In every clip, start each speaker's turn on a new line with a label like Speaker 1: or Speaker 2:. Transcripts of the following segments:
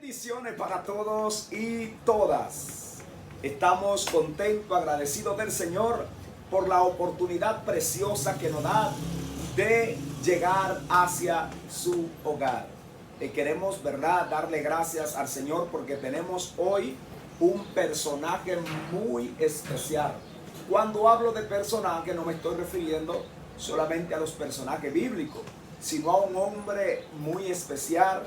Speaker 1: Bendiciones para todos y todas. Estamos contentos, agradecidos del Señor por la oportunidad preciosa que nos da de llegar hacia su hogar. Queremos, ¿verdad?, darle gracias al Señor porque tenemos hoy un personaje muy especial. Cuando hablo de personaje no me estoy refiriendo solamente a los personajes bíblicos, sino a un hombre muy especial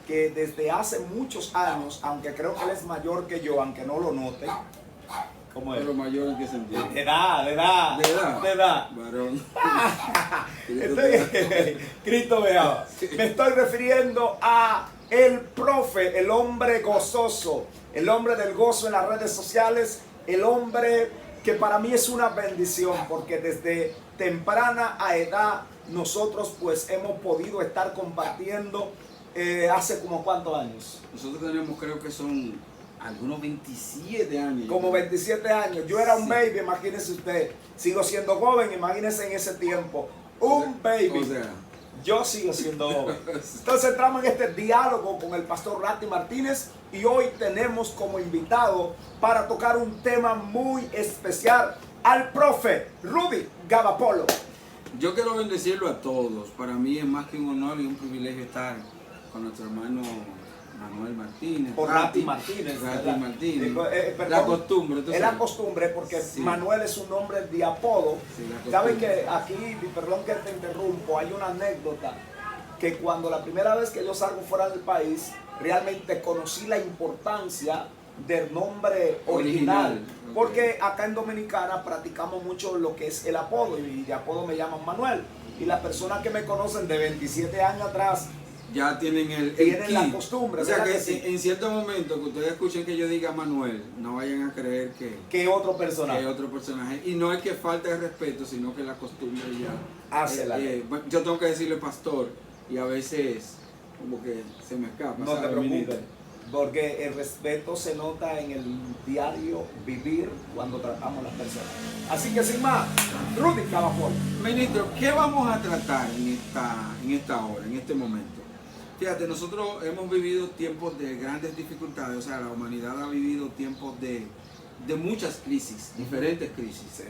Speaker 1: que desde hace muchos años, aunque creo que él es mayor que yo, aunque no lo note. ¿Cómo es?
Speaker 2: ¿Pero mayor en qué sentido?
Speaker 1: De edad.
Speaker 2: ¿De edad?
Speaker 1: De edad.
Speaker 2: Varón.
Speaker 1: Cristo vea. Me estoy refiriendo a el profe, el hombre gozoso, el hombre del gozo en las redes sociales, el hombre que para mí es una bendición porque desde temprana edad nosotros pues hemos podido estar compartiendo hace como ¿cuántos años?
Speaker 2: Nosotros tenemos, creo que son algunos 27 años.
Speaker 1: Como 27 años. Yo era un baby, imagínese usted. Sigo siendo joven, imagínese en ese tiempo. Un baby.
Speaker 2: O sea,
Speaker 1: yo sigo siendo joven. Entonces entramos en este diálogo con el pastor Rati Martínez y hoy tenemos como invitado para tocar un tema muy especial al profe Rudy Gavapolo.
Speaker 2: yo quiero bendecirlo a todos. Para mí es más que un honor y un privilegio estar con nuestro hermano Manuel Martínez.
Speaker 1: O Rati Martínez.
Speaker 2: Rati Martínez.
Speaker 1: Perdón,
Speaker 2: la costumbre.
Speaker 1: Es la costumbre porque sí. Manuel es un nombre de apodo.
Speaker 2: Sí,
Speaker 1: ¿Saben que aquí, perdón que te interrumpo, hay una anécdota que cuando la primera vez que yo salgo fuera del país, realmente conocí la importancia del nombre original. Porque acá en Dominicana practicamos mucho lo que es el apodo y de apodo me llaman Manuel. Y las personas que me conocen de 27 años atrás
Speaker 2: ya tienen
Speaker 1: tienen la costumbre.
Speaker 2: O sea que
Speaker 1: sí.
Speaker 2: en cierto momento que ustedes escuchen que yo diga Manuel, no vayan a creer
Speaker 1: que otro personaje.
Speaker 2: Y no es que falte de respeto, sino que la costumbre ya
Speaker 1: hace la
Speaker 2: yo tengo que decirle pastor y a veces como que se me escapa.
Speaker 1: No te preocupes, porque el respeto se nota en el diario vivir cuando tratamos a las personas. Así que sin más, Rudy Gavapolo.
Speaker 2: Ministro, ¿qué vamos a tratar en esta hora, en este momento? Fíjate, nosotros hemos vivido tiempos de grandes dificultades, o sea, la humanidad ha vivido tiempos de muchas crisis, diferentes crisis.
Speaker 1: Sí.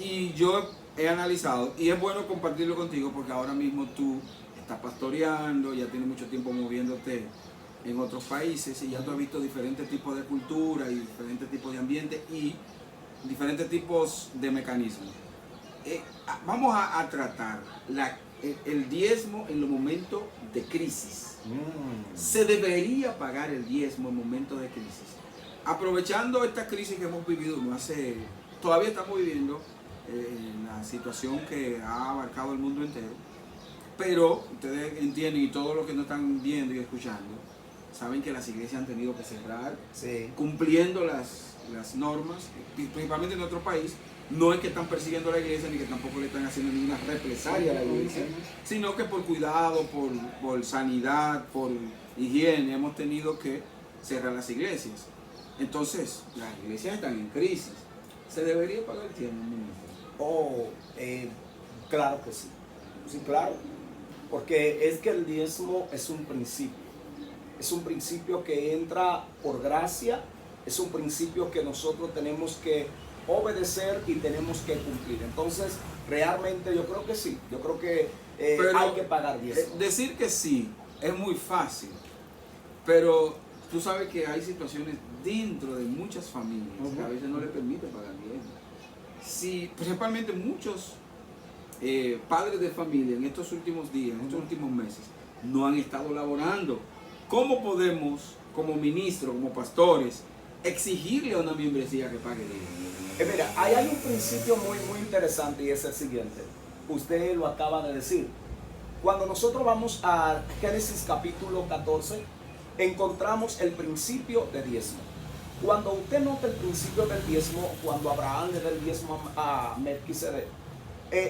Speaker 2: Y yo he analizado, y es bueno compartirlo contigo porque ahora mismo tú estás pastoreando, ya tienes mucho tiempo moviéndote en otros países y ya tú has visto diferentes tipos de cultura y diferentes tipos de ambiente y diferentes tipos de mecanismos. Vamos a tratar el diezmo en los momentos de crisis. Se debería pagar el diezmo en momentos de crisis. Aprovechando esta crisis que hemos vivido, todavía estamos viviendo la situación que ha abarcado el mundo entero, pero ustedes entienden y todos los que nos están viendo y escuchando saben que las iglesias han tenido que cerrar,
Speaker 1: sí,
Speaker 2: cumpliendo las normas, principalmente en nuestro país. No es que están persiguiendo a la iglesia ni que tampoco le están haciendo ninguna represalia a la iglesia, sino que por cuidado, por sanidad, por higiene, hemos tenido que cerrar las iglesias. Entonces, las iglesias están en crisis. ¿Se debería pagar el diezmo, ministro?
Speaker 1: Claro que sí. Sí, claro. Porque es que el diezmo es un principio. Es un principio que entra por gracia. Es un principio que nosotros tenemos que obedecer y tenemos que cumplir. Entonces, realmente yo creo que sí. Yo creo que hay que pagar diezmo.
Speaker 2: Decir que sí es muy fácil, pero tú sabes que hay situaciones dentro de muchas familias que a veces no le permiten pagar diezmo. Sí, principalmente muchos padres de familia en estos últimos días, en estos últimos meses, no han estado laborando. ¿Cómo podemos, como ministros, como pastores, exigirle a una membresía que pague diezmo?
Speaker 1: Mira, ahí hay un principio muy interesante y es el siguiente. Usted lo acaba de decir. Cuando nosotros vamos a Génesis capítulo 14, encontramos el principio de diezmo. Cuando usted nota el principio del diezmo, cuando Abraham le da el diezmo a Melquisedec,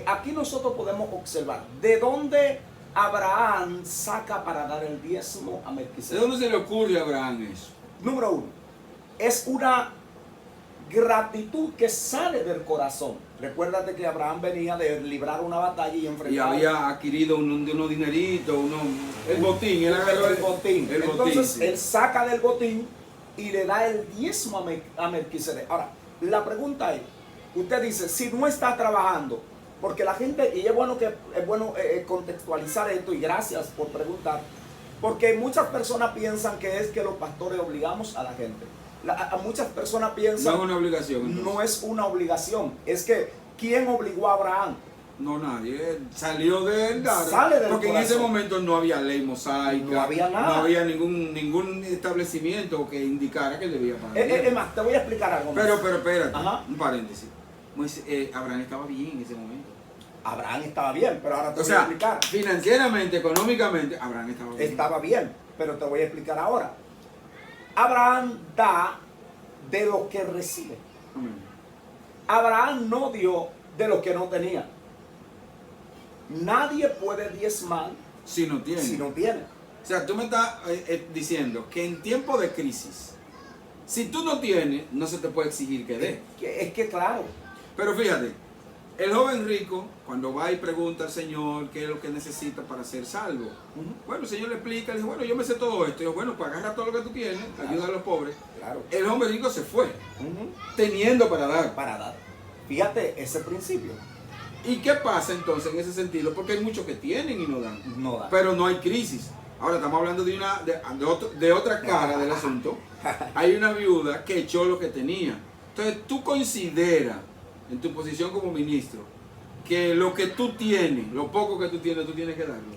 Speaker 1: aquí nosotros podemos observar de dónde Abraham saca para dar el diezmo a Melquisedec.
Speaker 2: ¿De dónde se le ocurre a Abraham eso?
Speaker 1: Número uno, es una gratitud que sale del corazón. Recuérdate que Abraham venía de librar una batalla y enfrentar.
Speaker 2: Y había adquirido unos dineritos, el botín, él agarró
Speaker 1: el botín.
Speaker 2: El
Speaker 1: Entonces
Speaker 2: botín, sí.
Speaker 1: él saca del botín y le da el diezmo a Melquisedec. Ahora, la pregunta es, usted dice, si no está trabajando, porque la gente, y es bueno contextualizar esto, y gracias por preguntar, porque muchas personas piensan que es que los pastores obligamos a la gente. A muchas personas piensan...
Speaker 2: No es una obligación. Entonces.
Speaker 1: No es una obligación, es que ¿quién obligó a Abraham?
Speaker 2: No, nadie. Salió de él.
Speaker 1: Sale del
Speaker 2: porque
Speaker 1: corazón.
Speaker 2: en ese momento no había ley mosaica.
Speaker 1: No había nada.
Speaker 2: No había ningún establecimiento que indicara que él debía pagar.
Speaker 1: Es más, te voy a explicar algo más.
Speaker 2: Pero espérate,
Speaker 1: Ajá.
Speaker 2: un paréntesis. Abraham estaba bien en ese momento.
Speaker 1: Abraham estaba bien, pero ahora te
Speaker 2: O
Speaker 1: voy a
Speaker 2: sea,
Speaker 1: explicar.
Speaker 2: financieramente, económicamente, Abraham estaba bien.
Speaker 1: Estaba bien, pero te voy a explicar ahora. Abraham da de lo que recibe. Abraham no dio de lo que no tenía. Nadie puede diezmar
Speaker 2: si no tiene.
Speaker 1: si no tiene.
Speaker 2: O sea, tú me estás diciendo que en tiempo de crisis, si tú no tienes, no se te puede exigir que dé.
Speaker 1: Es que claro.
Speaker 2: Pero fíjate, el joven rico, cuando va y pregunta al Señor qué es lo que necesita para ser salvo, bueno, el Señor le explica, le dice, bueno, yo me sé todo esto. Y yo, bueno, pues agarra todo lo que tú tienes, ayuda a los pobres.
Speaker 1: Claro.
Speaker 2: El joven rico se fue, teniendo para dar.
Speaker 1: Para dar. Fíjate ese principio.
Speaker 2: ¿Y qué pasa entonces en ese sentido? Porque hay muchos que tienen y no dan.
Speaker 1: No da.
Speaker 2: Pero no hay crisis. Ahora estamos hablando de otra cara del asunto. Hay una viuda que echó lo que tenía. Entonces tú consideras, en tu posición como ministro, que lo que tú tienes, lo poco que tú tienes que darlo.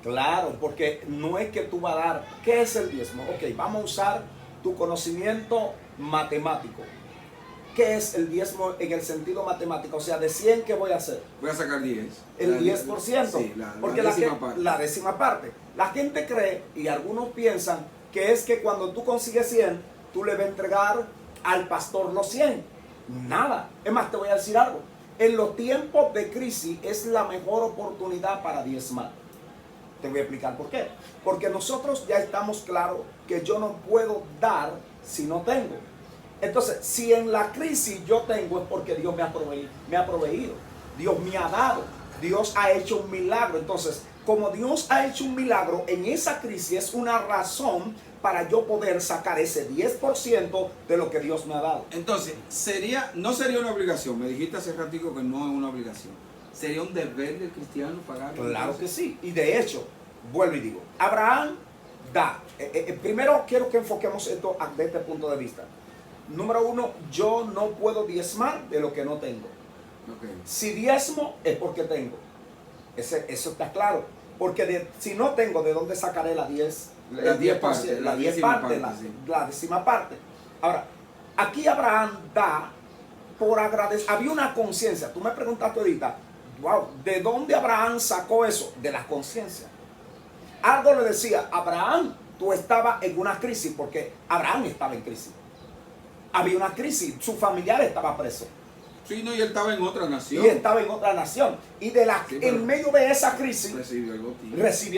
Speaker 1: Claro, porque no es que tú vas a dar. ¿Qué es el diezmo? Ok, vamos a usar tu conocimiento matemático. ¿Qué es el diezmo en el sentido matemático? O sea, de 100, ¿qué voy a hacer?
Speaker 2: Voy a sacar 10.
Speaker 1: El 10%.
Speaker 2: Sí,
Speaker 1: porque la décima parte. La gente cree, y algunos piensan, que es que cuando tú consigues 100, tú le vas a entregar al pastor los 100. Nada. Es más, te voy a decir algo. En los tiempos de crisis es la mejor oportunidad para diezmar. Te voy a explicar por qué. Porque nosotros ya estamos claros que yo no puedo dar si no tengo. Entonces, si en la crisis yo tengo, es porque Dios me ha proveído. Dios me ha dado. Dios ha hecho un milagro. Entonces, como Dios ha hecho un milagro, en esa crisis es una razón para yo poder sacar ese 10% de lo que Dios me ha dado.
Speaker 2: Entonces, no sería una obligación. Me dijiste hace ratito que no es una obligación. ¿Sería un deber del cristiano pagar?
Speaker 1: Claro que sí. Y de hecho, vuelvo y digo, Abraham da. Primero quiero que enfoquemos esto desde este punto de vista. Número uno, yo no puedo diezmar de lo que no tengo.
Speaker 2: Okay.
Speaker 1: Si diezmo es porque tengo. Eso está claro. Porque si no tengo, ¿de dónde sacaré la 10?
Speaker 2: La 10 parte.
Speaker 1: La 10 parte, la décima parte. Ahora, aquí Abraham da por agradecer. Había una conciencia. Tú me preguntaste ahorita, wow, ¿de dónde Abraham sacó eso? De la conciencia. Algo le decía, Abraham, tú estabas en una crisis, porque Abraham estaba en crisis. Había una crisis, su familiar estaba preso.
Speaker 2: Sí, no, y él estaba en otra nación.
Speaker 1: Y estaba en otra nación. Y en medio de esa crisis
Speaker 2: recibió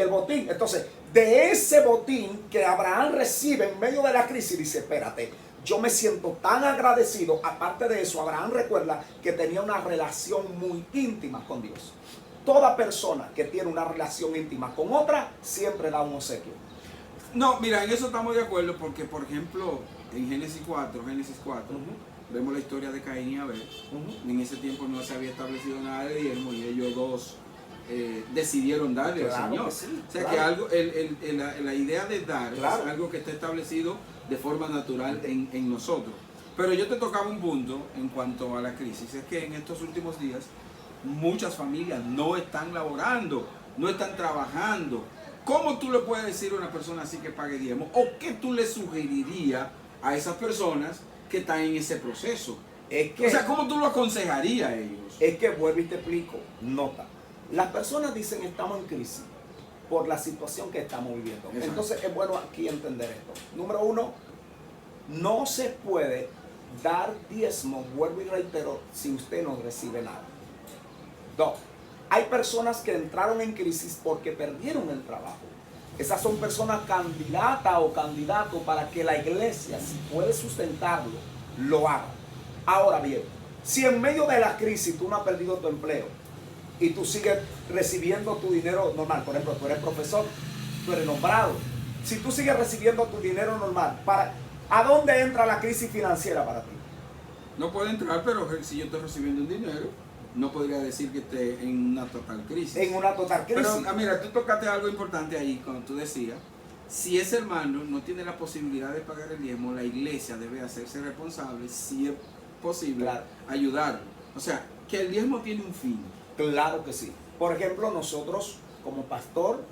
Speaker 1: el botín. Entonces, de ese botín que Abraham recibe en medio de la crisis, dice, espérate, yo me siento tan agradecido. Aparte de eso, Abraham recuerda que tenía una relación muy íntima con Dios. Toda persona que tiene una relación íntima con otra, siempre da un obsequio.
Speaker 2: No, mira, en eso estamos de acuerdo porque, por ejemplo, en Génesis 4, vemos la historia de Caín y Abel. En ese tiempo no se había establecido nada de diezmo y ellos dos decidieron darle al Señor.
Speaker 1: Sí,
Speaker 2: o sea que algo, la idea de dar es algo que está establecido de forma natural en nosotros. Pero yo te tocaba un punto en cuanto a la crisis, es que en estos últimos días muchas familias no están laborando, no están trabajando. ¿Cómo tú le puedes decir a una persona así que pague diezmo? ¿O qué tú le sugerirías a esas personas que están en ese proceso? O sea, ¿cómo tú lo aconsejarías a ellos?
Speaker 1: Es que vuelvo y te explico. Nota. Las personas dicen estamos en crisis por la situación que estamos viviendo. Exacto. Entonces es bueno aquí entender esto. Número uno, no se puede dar diezmo, vuelvo y reitero, si usted no recibe nada. Dos, hay personas que entraron en crisis porque perdieron el trabajo. Esas son personas candidatas o candidatos para que la iglesia, si puede sustentarlo, lo haga. Ahora bien, Si en medio de la crisis tú no has perdido tu empleo y tú sigues recibiendo tu dinero normal, por ejemplo, tú eres profesor, tú eres nombrado, si tú sigues recibiendo tu dinero normal, ¿a dónde entra la crisis financiera para ti?
Speaker 2: No puede entrar, pero si yo estoy recibiendo un dinero, no podría decir que esté en una total crisis.
Speaker 1: En una total crisis.
Speaker 2: Pero mira, tú tocaste algo importante ahí cuando tú decías, si ese hermano no tiene la posibilidad de pagar el diezmo, la iglesia debe hacerse responsable, si es posible,
Speaker 1: Claro.
Speaker 2: ayudarlo. O sea, que el diezmo tiene un fin.
Speaker 1: Claro que sí. Por ejemplo, nosotros como pastor,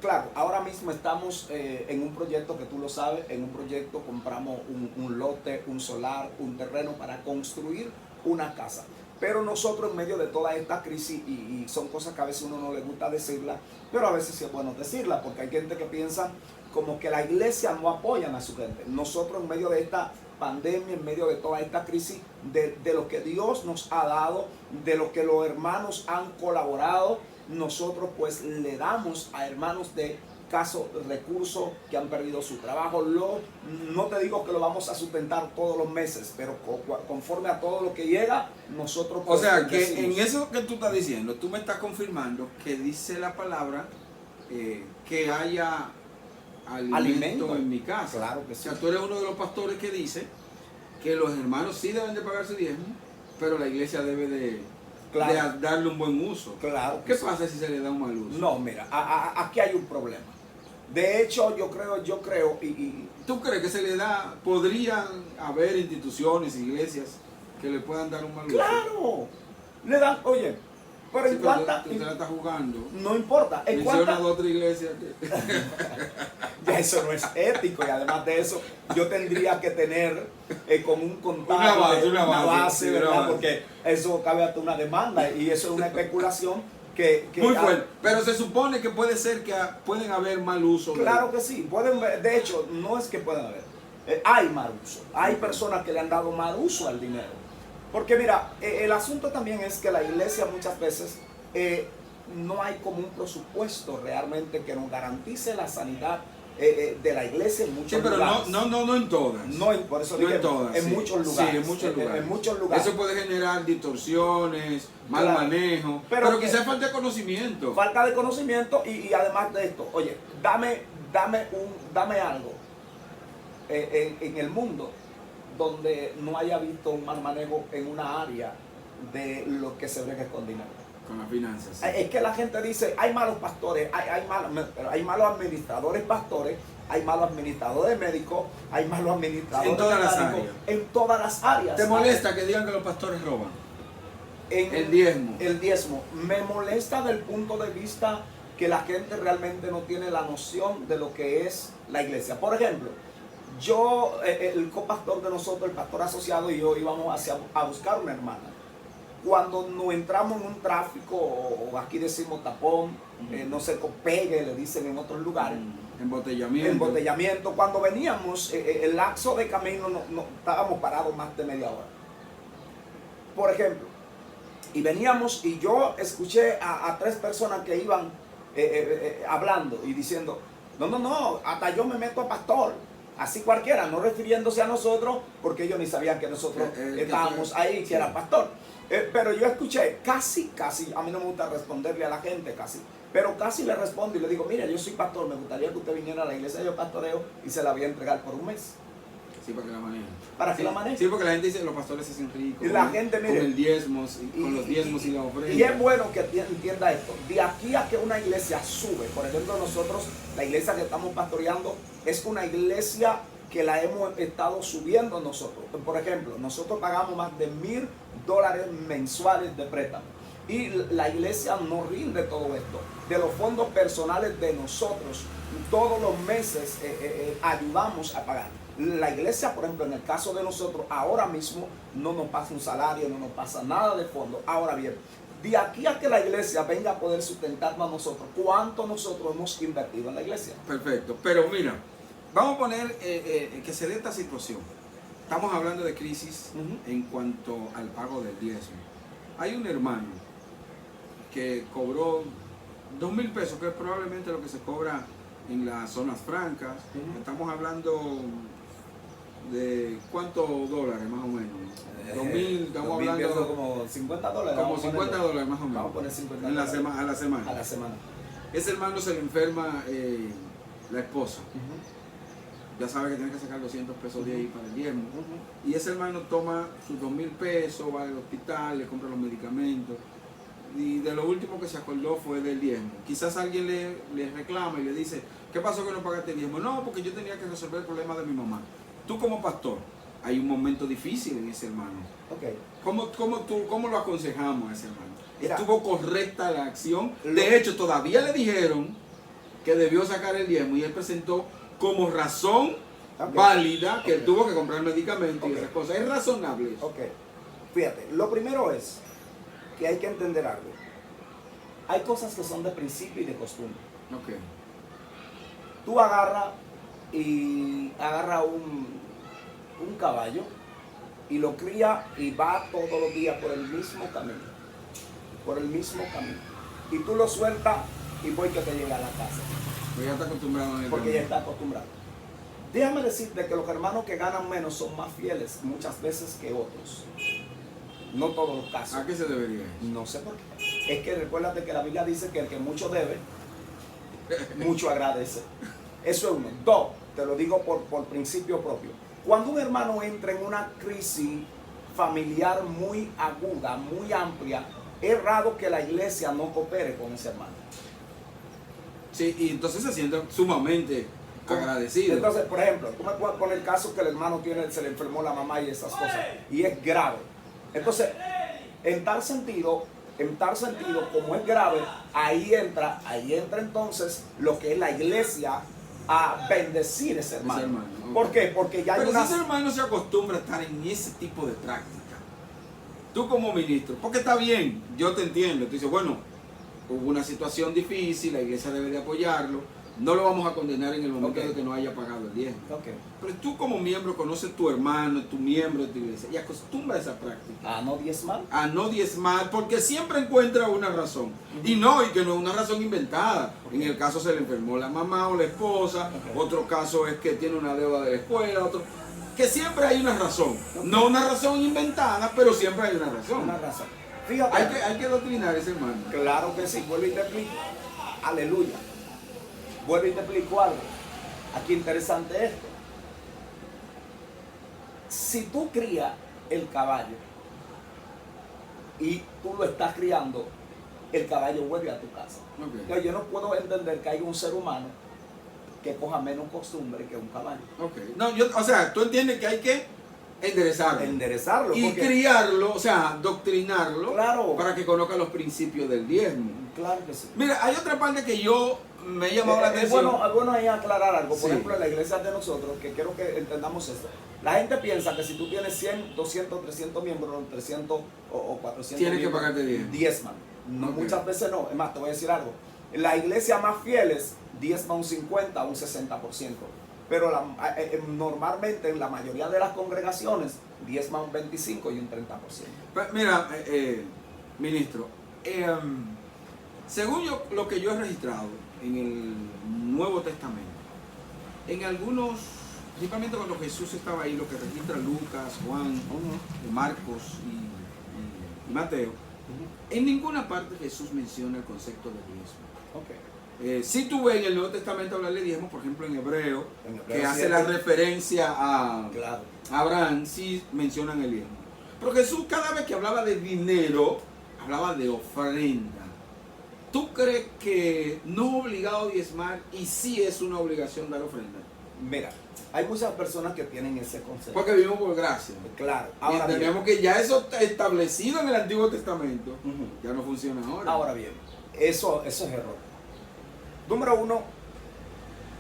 Speaker 1: claro, ahora mismo estamos en un proyecto que tú lo sabes, en un proyecto compramos un lote, un solar, un terreno para construir una casa. Pero nosotros en medio de toda esta crisis, y son cosas que a veces uno no le gusta decirla, pero a veces sí es bueno decirla, porque hay gente que piensa como que la iglesia no apoya a su gente. Nosotros en medio de esta pandemia, en medio de toda esta crisis, de lo que Dios nos ha dado, de lo que los hermanos han colaborado, nosotros pues le damos a hermanos de caso recursos que han perdido su trabajo. No te digo que lo vamos a sustentar todos los meses, pero conforme a todo lo que llega, nosotros
Speaker 2: O
Speaker 1: pues,
Speaker 2: sea, que
Speaker 1: decimos.
Speaker 2: en eso que tú estás diciendo, tú me estás confirmando que dice la palabra que haya alimento en mi casa.
Speaker 1: Claro que sí.
Speaker 2: O sea, tú eres uno de los pastores que dice que los hermanos sí deben de pagar su diezmo, pero la iglesia debe de darle un buen uso.
Speaker 1: Claro que
Speaker 2: ¿Qué
Speaker 1: sí.
Speaker 2: pasa si se le da un mal uso?
Speaker 1: No, mira, aquí hay un problema. De hecho, yo creo,
Speaker 2: ¿Tú crees que se le da, podrían haber instituciones, iglesias que le puedan dar un mal uso?
Speaker 1: claro, le dan, oye, pero
Speaker 2: Sí,
Speaker 1: en
Speaker 2: pero
Speaker 1: cuánta,
Speaker 2: tú te la estás jugando.
Speaker 1: no importa, en
Speaker 2: Menciona
Speaker 1: cuánta,
Speaker 2: de otra iglesia que...
Speaker 1: ya eso no es ético, y además de eso, yo tendría que tener como un contacto,
Speaker 2: Una base,
Speaker 1: ¿verdad?
Speaker 2: una base.
Speaker 1: Porque eso cabe hasta una demanda, y eso es una especulación que
Speaker 2: Muy fuerte. Pero se supone que puede ser que pueden haber mal uso.
Speaker 1: Claro que sí, de hecho, no es que puedan haber, hay mal uso, hay personas que le han dado mal uso al dinero. Porque mira, el asunto también es que la iglesia muchas veces no hay como un presupuesto realmente que nos garantice la sanidad de la iglesia en muchos
Speaker 2: Sí, pero
Speaker 1: lugares.
Speaker 2: no en todas.
Speaker 1: Por eso
Speaker 2: No
Speaker 1: dije,
Speaker 2: en todas.
Speaker 1: en
Speaker 2: Sí.
Speaker 1: muchos lugares.
Speaker 2: Sí, en muchos lugares.
Speaker 1: En muchos lugares.
Speaker 2: Eso puede generar distorsiones, mal
Speaker 1: Claro.
Speaker 2: manejo,
Speaker 1: Pero
Speaker 2: pero quizás falta de conocimiento.
Speaker 1: Falta de conocimiento y además de esto, oye, dame algo en el mundo donde no haya visto un mal manejo en una área de lo que se brega con dinero.
Speaker 2: Con las finanzas. Sí.
Speaker 1: Es que la gente dice, hay malos pastores, hay malos administradores pastores, hay malos administradores médicos, hay malos administradores
Speaker 2: En todas las
Speaker 1: mecánicos,
Speaker 2: áreas.
Speaker 1: en todas las áreas.
Speaker 2: ¿Te molesta que digan que los pastores roban? El diezmo.
Speaker 1: El diezmo. Me molesta del punto de vista que la gente realmente no tiene la noción de lo que es la iglesia. Por ejemplo, yo, el copastor de nosotros, el pastor asociado y yo íbamos a buscar una hermana. Cuando nos entramos en un tráfico, o aquí decimos tapón, no sé, pegue, le dicen en otros lugares. Embotellamiento. Cuando veníamos, el lapso de camino, no estábamos parados más de media hora. Por ejemplo, y veníamos y yo escuché a 3 personas que iban hablando y diciendo, no, hasta yo me meto a pastor. Así cualquiera, no refiriéndose a nosotros, porque ellos ni sabían que nosotros estábamos ahí, que era pastor. Pero yo escuché casi, a mí no me gusta responderle a la gente casi, pero casi le respondo y le digo, mira, yo soy pastor, me gustaría que usted viniera a la iglesia, yo pastoreo, y se la voy a entregar por un mes.
Speaker 2: Sí, para que la manejen.
Speaker 1: Para que la manejen.
Speaker 2: Sí, porque la gente dice que los pastores se hacen ricos.
Speaker 1: Y la gente, mire,
Speaker 2: con el diezmo, con los diezmos y la ofrenda.
Speaker 1: Y es bueno que entienda esto. De aquí a que una iglesia sube, por ejemplo, nosotros, la iglesia que estamos pastoreando, es una iglesia que la hemos estado subiendo nosotros. Por ejemplo, nosotros pagamos más de $1,000 mensuales de préstamo. Y la iglesia nos rinde todo esto. De los fondos personales de nosotros, todos los meses ayudamos a pagar. La iglesia, por ejemplo, en el caso de nosotros, ahora mismo no nos pasa un salario, no nos pasa nada de fondo. Ahora bien, de aquí a que la iglesia venga a poder sustentarnos a nosotros, ¿cuánto nosotros hemos invertido en la iglesia?
Speaker 2: Perfecto, pero mira, vamos a poner que se dé esta situación. Estamos hablando de crisis en cuanto al pago del diezmo. Hay un hermano que cobró 2,000 pesos, que es probablemente lo que se cobra en las zonas francas. Estamos hablando ¿De cuántos dólares más o menos? 2.000, estamos
Speaker 1: 2000
Speaker 2: hablando
Speaker 1: pesos como $50.
Speaker 2: como $50 más o menos.
Speaker 1: Vamos a poner 50
Speaker 2: en la
Speaker 1: dólares.
Speaker 2: a la semana.
Speaker 1: A la semana.
Speaker 2: Ese hermano se le enferma la esposa.
Speaker 1: Ujú,
Speaker 2: Ya sabe que tiene que sacar 200 pesos de ahí para el diezmo.
Speaker 1: ujú.
Speaker 2: Y ese hermano toma sus 2.000 pesos, va al hospital, le compra los medicamentos. Y de lo último que se acordó fue del diezmo. Quizás alguien le reclama y le dice, ¿qué pasó que no pagaste el diezmo? No, porque yo tenía que resolver el problema de mi mamá. Tú como pastor, hay un momento difícil en ese hermano.
Speaker 1: Ok.
Speaker 2: ¿Cómo lo aconsejamos a ese hermano?
Speaker 1: Mira,
Speaker 2: ¿Estuvo correcta la acción?
Speaker 1: Lo-
Speaker 2: De hecho, todavía le dijeron que debió sacar el diezmo y él presentó como razón
Speaker 1: Ok.
Speaker 2: válida que él
Speaker 1: Ok.
Speaker 2: tuvo que comprar medicamentos y
Speaker 1: Ok.
Speaker 2: esas cosas. Es razonable eso.
Speaker 1: Ok. Fíjate, lo primero es que hay que entender algo. Hay cosas que son de principio y de costumbre.
Speaker 2: Ok.
Speaker 1: Tú agarras un caballo y lo cría y va todos los días por el mismo camino. Por el mismo camino. Y tú lo sueltas y voy que te llegue a la casa.
Speaker 2: Pues ya está acostumbrado a el
Speaker 1: Porque ya
Speaker 2: camino.
Speaker 1: está acostumbrado. Déjame decirte que los hermanos que ganan menos son más fieles muchas veces que otros. No todos los casos.
Speaker 2: ¿A qué se debería eso?
Speaker 1: No sé por qué. Es que recuérdate que la Biblia dice que el que mucho debe, mucho agradece. Eso es uno. Dos, te lo digo por principio propio. Cuando un hermano entra en una crisis familiar muy aguda, muy amplia, es raro que la iglesia no coopere con ese hermano.
Speaker 2: Sí, y entonces se siente sumamente agradecido.
Speaker 1: Entonces, por ejemplo, tú me puedes poner el caso que el hermano se le enfermó la mamá y esas cosas, y es grave. Entonces, en tal sentido, como es grave, ahí entra entonces lo que es la iglesia a bendecir ese hermano.
Speaker 2: Ese hermano, ok.
Speaker 1: ¿Por qué? Porque ya hay
Speaker 2: Pero
Speaker 1: una...
Speaker 2: si ese hermano se acostumbra a estar en ese tipo de práctica, tú como ministro, porque está bien, yo te entiendo, tú dices, bueno, hubo una situación difícil, la iglesia debe de apoyarlo, no lo vamos a condenar en el momento
Speaker 1: Ok.
Speaker 2: de que no haya pagado el diezmo.
Speaker 1: Ok.
Speaker 2: Pero tú como miembro conoces tu hermano, tu miembro de tu iglesia y acostumbra a esa práctica.
Speaker 1: Ah, no diezmar.
Speaker 2: A no diezmar, porque siempre encuentra una razón. Y que no es una razón inventada. En el caso se le enfermó la mamá o la esposa,
Speaker 1: Ok.
Speaker 2: otro caso es que tiene una deuda de la escuela, otro... Que siempre hay una razón. No una razón inventada, pero siempre hay una razón.
Speaker 1: Una razón. Fíjate.
Speaker 2: Hay que doctrinar a ese hermano.
Speaker 1: Claro que sí, vuelvo y te explico. Aleluya. Vuelvo y te explico algo. Aquí interesante esto. Si tú crías el caballo y tú lo estás criando, el caballo vuelve a tu casa.
Speaker 2: Ok.
Speaker 1: Entonces, yo no puedo entender que haya un ser humano que coja menos costumbre que un caballo.
Speaker 2: Ok. No, o sea, tú entiendes que hay que enderezarlo.
Speaker 1: Enderezarlo.
Speaker 2: Y
Speaker 1: porque-
Speaker 2: criarlo, o sea, doctrinarlo
Speaker 1: Claro.
Speaker 2: para que conozca los principios del diezmo.
Speaker 1: Claro que sí.
Speaker 2: Mira, hay otra parte que yo me he llamado la
Speaker 1: Es
Speaker 2: atención.
Speaker 1: bueno ahí aclarar algo. Por
Speaker 2: Sí.
Speaker 1: ejemplo, en la iglesia de nosotros, que quiero que entendamos esto. La gente piensa que si tú tienes 100, 200, 300 miembros, 300 o 400
Speaker 2: Tienes que
Speaker 1: miembros,
Speaker 2: pagarte diezmo.
Speaker 1: diezman. No,
Speaker 2: Ok.
Speaker 1: muchas veces no. Es más, te voy a decir algo. La iglesia más fieles diezma un 50 o un 60%. Pero normalmente en la mayoría de las congregaciones diezma un 25 y un 30%.
Speaker 2: Mira, ministro, según lo que yo he registrado en el Nuevo Testamento, en algunos, principalmente cuando Jesús estaba ahí, lo que registra Lucas, Juan, Marcos y Mateo, en ninguna parte Jesús menciona el concepto de diezmo.
Speaker 1: Ok.
Speaker 2: Si tú ves en el Nuevo Testamento hablar de diezmo, por ejemplo en Hebreo,
Speaker 1: En Hebreo
Speaker 2: que hace
Speaker 1: 7.
Speaker 2: la referencia a
Speaker 1: Claro.
Speaker 2: Abraham, sí mencionan el diezmo. Pero Jesús cada vez que hablaba de dinero, hablaba de ofrenda. ¿Tú crees que no es obligado a diezmar y sí es una obligación dar ofrenda?
Speaker 1: Mira, hay muchas personas que tienen ese concepto.
Speaker 2: Porque vivimos por gracia.
Speaker 1: Claro.
Speaker 2: Y
Speaker 1: Ahora bien,
Speaker 2: entendemos que ya eso está establecido en el Antiguo Testamento,
Speaker 1: Ujú.
Speaker 2: ya no funciona ahora.
Speaker 1: Ahora bien, eso es error. Número uno,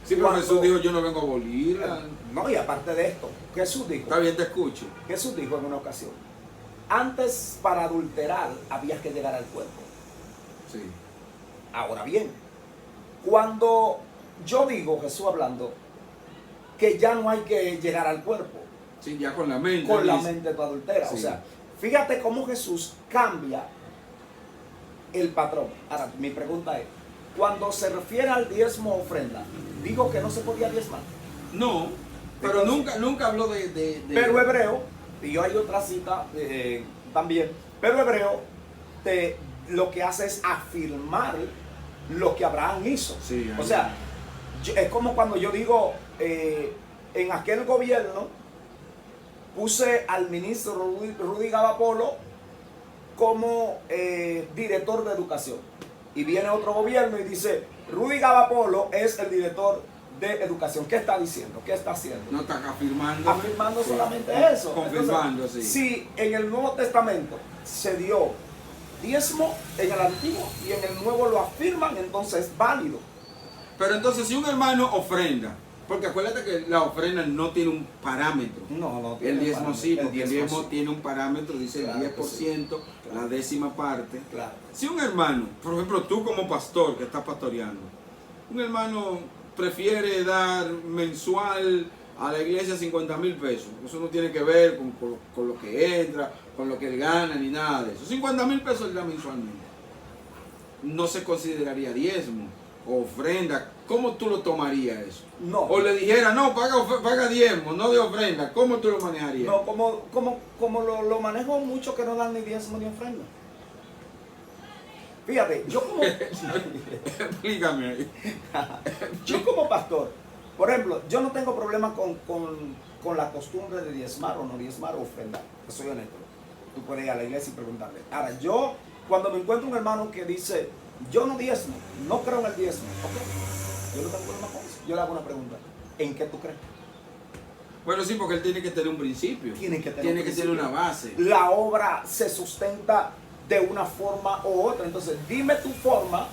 Speaker 2: Sí, pero
Speaker 1: cuando-
Speaker 2: Jesús dijo, yo no vengo a abolirla.
Speaker 1: no, y aparte de esto, Jesús dijo
Speaker 2: Está bien, te escucho.
Speaker 1: en una ocasión, antes para adulterar había que llegar al cuerpo.
Speaker 2: Sí.
Speaker 1: Ahora bien, cuando yo digo, Jesús hablando, que ya no hay que llegar al cuerpo,
Speaker 2: Sí, ya con la mente.
Speaker 1: con la
Speaker 2: dice.
Speaker 1: mente tú adulteras.
Speaker 2: Sí.
Speaker 1: O sea, fíjate cómo Jesús cambia el patrón. Ahora, mi pregunta es, cuando se refiere al diezmo ofrenda, digo que no se podía diezmar.
Speaker 2: No, Pero
Speaker 1: Entonces,
Speaker 2: nunca habló
Speaker 1: pero Hebreo, y yo hay otra cita también, pero Hebreo lo que hace es afirmar lo que Abraham hizo.
Speaker 2: Sí,
Speaker 1: O sea, es como cuando yo digo, en aquel gobierno puse al ministro Rudy Gabapolo como director de educación. Y viene otro gobierno y dice, Rudy Gabapolo es el director de educación. ¿Qué está diciendo? ¿Qué está haciendo?
Speaker 2: No está afirmando.
Speaker 1: Afirmando
Speaker 2: Sí.
Speaker 1: solamente eso.
Speaker 2: Confirmando,
Speaker 1: Entonces,
Speaker 2: sí.
Speaker 1: si en el Nuevo Testamento se dio diezmo en el Antiguo y en el Nuevo lo afirman, entonces es válido.
Speaker 2: Pero entonces si un hermano ofrenda, porque acuérdate que la ofrenda no tiene un parámetro.
Speaker 1: No
Speaker 2: El diezmo sí, porque el diezmo
Speaker 1: sí.
Speaker 2: tiene un parámetro, dice
Speaker 1: Claro
Speaker 2: el 10%,
Speaker 1: que sí.
Speaker 2: la 10ª parte.
Speaker 1: Claro.
Speaker 2: Si un hermano, por ejemplo tú como pastor que estás pastoreando, un hermano prefiere dar mensual a la iglesia 50,000 pesos, eso no tiene que ver con lo que entra, con lo que él gana, ni nada de eso. 50,000 pesos él da mensualmente. No se consideraría diezmo o ofrenda. ¿Cómo tú lo tomarías eso?
Speaker 1: No.
Speaker 2: O le dijera, no, paga diezmo, no de ofrenda. ¿Cómo tú lo manejarías?
Speaker 1: No, como lo manejo mucho que no dan ni diezmo ni ofrenda. Fíjate,
Speaker 2: Explícame ahí.
Speaker 1: yo como pastor, por ejemplo, yo no tengo problema con la costumbre de diezmar o no diezmar o ofrendar. Te soy honesto. Tú puedes ir a la iglesia y preguntarle. Ahora, yo, cuando me encuentro un hermano que dice, yo no diezmo, no creo en el diezmo, ok, yo no tengo problema con eso. Yo le hago una pregunta, ¿en qué tú crees?
Speaker 2: Bueno, sí, porque él tiene que tener un principio.
Speaker 1: Tiene que
Speaker 2: tener una base.
Speaker 1: La obra se sustenta de una forma u otra. Entonces, dime tu forma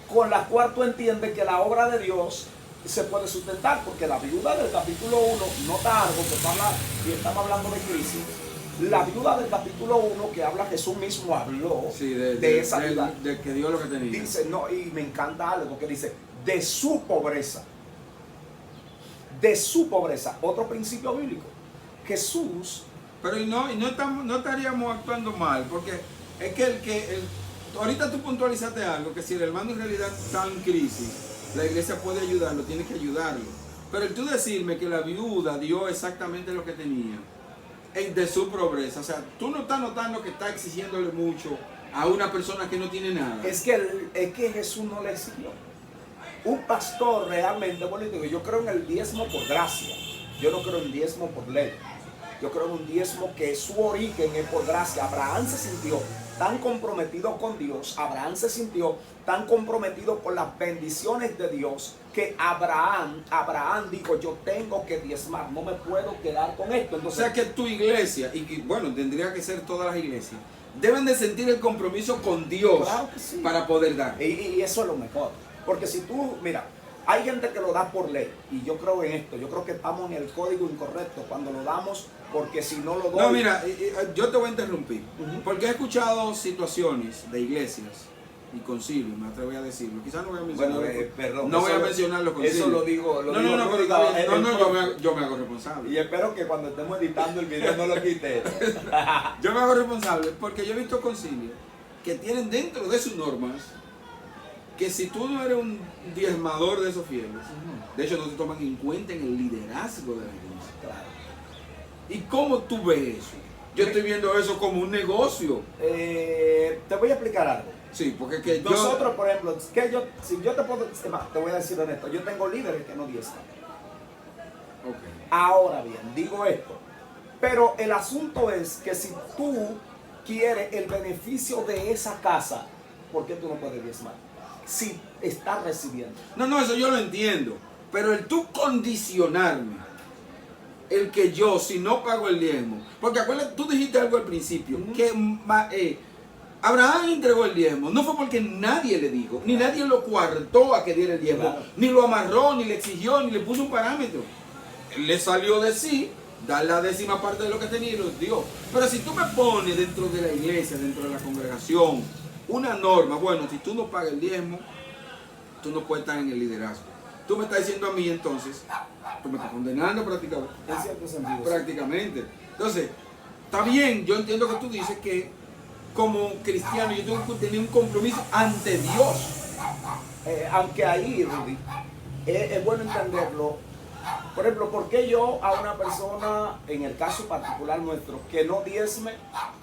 Speaker 1: con la cual tú entiendes que la obra de Dios se puede sustentar, porque la viuda del capítulo 1, nota algo que habla, y estamos hablando de crisis, la viuda del capítulo 1 que habla, Jesús mismo habló
Speaker 2: Sí,
Speaker 1: de esa viuda.
Speaker 2: de que dio lo que tenía.
Speaker 1: Dice, no, y me encanta algo que dice, de su pobreza. De su pobreza. Otro principio bíblico. Jesús.
Speaker 2: Pero no estaríamos actuando mal, porque es que ahorita tú puntualizaste algo, que si el hermano en realidad está en crisis, la iglesia puede ayudarlo, tiene que ayudarlo. Pero el tú decirme que la viuda dio exactamente lo que tenía, de su pobreza, o sea, tú no estás notando que está exigiéndole mucho a una persona que no tiene nada.
Speaker 1: Es que Jesús no le exigió. Un pastor realmente, bueno, yo creo en el diezmo por gracia. Yo no creo en diezmo por ley. Yo creo en un diezmo que su origen es por gracia. Abraham se sintió tan comprometido con Dios. Abraham se sintió tan comprometido con las bendiciones de Dios que Abraham dijo, yo tengo que diezmar, no me puedo quedar con esto. Entonces,
Speaker 2: O sea que tu iglesia, y que, bueno, tendría que ser todas las iglesias, deben de sentir el compromiso con Dios,
Speaker 1: claro que sí,
Speaker 2: para poder dar.
Speaker 1: y eso es lo mejor. Porque si tú, mira, hay gente que lo da por ley, y yo creo en esto, yo creo que estamos en el código incorrecto cuando lo damos, porque si no lo doy...
Speaker 2: No, mira, yo te voy a interrumpir,
Speaker 1: Ujú.
Speaker 2: porque he escuchado situaciones de iglesias y concilios, me atrevo a decirlo. Quizás no voy a mencionar,
Speaker 1: Bueno, perdón,
Speaker 2: no voy a
Speaker 1: eso-
Speaker 2: mencionar los concilios.
Speaker 1: Eso lo digo.
Speaker 2: No,
Speaker 1: digo
Speaker 2: pero
Speaker 1: Rudy
Speaker 2: está bien.
Speaker 1: Gaba,
Speaker 2: No, yo me hago responsable.
Speaker 1: Y espero que cuando estemos editando el video no lo quite.
Speaker 2: Yo me hago responsable porque yo he visto concilios que tienen dentro de sus normas que si tú no eres un diezmador de esos fieles, de hecho no te toman en cuenta en el liderazgo de la iglesia.
Speaker 1: Claro.
Speaker 2: ¿Y cómo tú ves eso? Yo estoy viendo eso como un negocio.
Speaker 1: Te voy a explicar algo.
Speaker 2: Sí, porque es que
Speaker 1: Nosotros, por ejemplo, si yo te puedo, es más, te voy a decir honesto, yo tengo líderes que no diezman.
Speaker 2: Ok.
Speaker 1: Ahora bien, digo esto, pero el asunto es que si tú quieres el beneficio de esa casa, ¿por qué tú no puedes diezmar? Si estás recibiendo.
Speaker 2: No, eso yo lo entiendo. Pero el tú condicionarme, el que yo, si no pago el diezmo, porque acuérdate, tú dijiste algo al principio, que Abraham entregó el diezmo, no fue porque nadie le dijo, ni nadie lo coartó a que diera el diezmo,
Speaker 1: Claro.
Speaker 2: ni lo amarró, ni le exigió, ni le puso un parámetro. Él le salió de sí, dar la 10ª parte de lo que tenía y lo dio. Pero si tú me pones dentro de la iglesia, dentro de la congregación, una norma, bueno, si tú no pagas el diezmo, tú no puedes estar en el liderazgo. Tú me estás diciendo a mí entonces, tú me estás condenando prácticamente.
Speaker 1: En cierto sentido. Sí.
Speaker 2: Prácticamente. Entonces, está bien, yo entiendo que tú dices que como cristiano yo tengo que tener un compromiso ante Dios.
Speaker 1: Aunque ahí, Rudy, es bueno entenderlo Por ejemplo, ¿por qué yo a una persona, en el caso particular nuestro, que no diezme,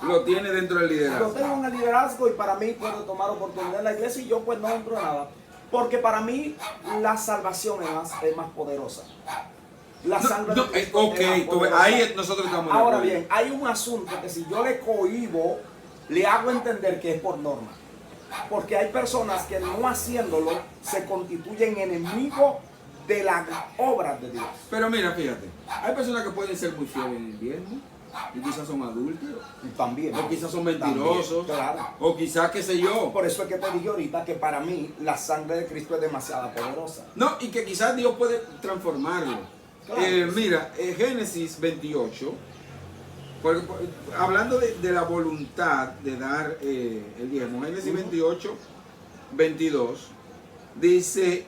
Speaker 2: Lo tiene dentro del
Speaker 1: lo
Speaker 2: liderazgo.
Speaker 1: tengo en el liderazgo y para mí puedo tomar oportunidad en la iglesia y yo pues no entro en nada? Porque para mí la salvación es más poderosa. La sangre de Cristo
Speaker 2: Ok,
Speaker 1: es más poderosa.
Speaker 2: ahí nosotros estamos de
Speaker 1: Ahora
Speaker 2: acuerdo.
Speaker 1: bien, hay un asunto que si yo le cohibo, le hago entender que es por norma. Porque hay personas que no haciéndolo se constituyen enemigos de las obras de Dios.
Speaker 2: Pero mira, fíjate, hay personas que pueden ser muy fieles en el diezmo y quizás son adúlteros,
Speaker 1: También.
Speaker 2: o quizás son mentirosos,
Speaker 1: También, claro.
Speaker 2: o quizás qué sé yo.
Speaker 1: Por eso es que te dije ahorita que para mí la sangre de Cristo es demasiado poderosa.
Speaker 2: No, y que quizás Dios puede transformarlo.
Speaker 1: Claro.
Speaker 2: Mira, Génesis 28, hablando de la voluntad de dar el diezmo, Génesis 28, 22, dice,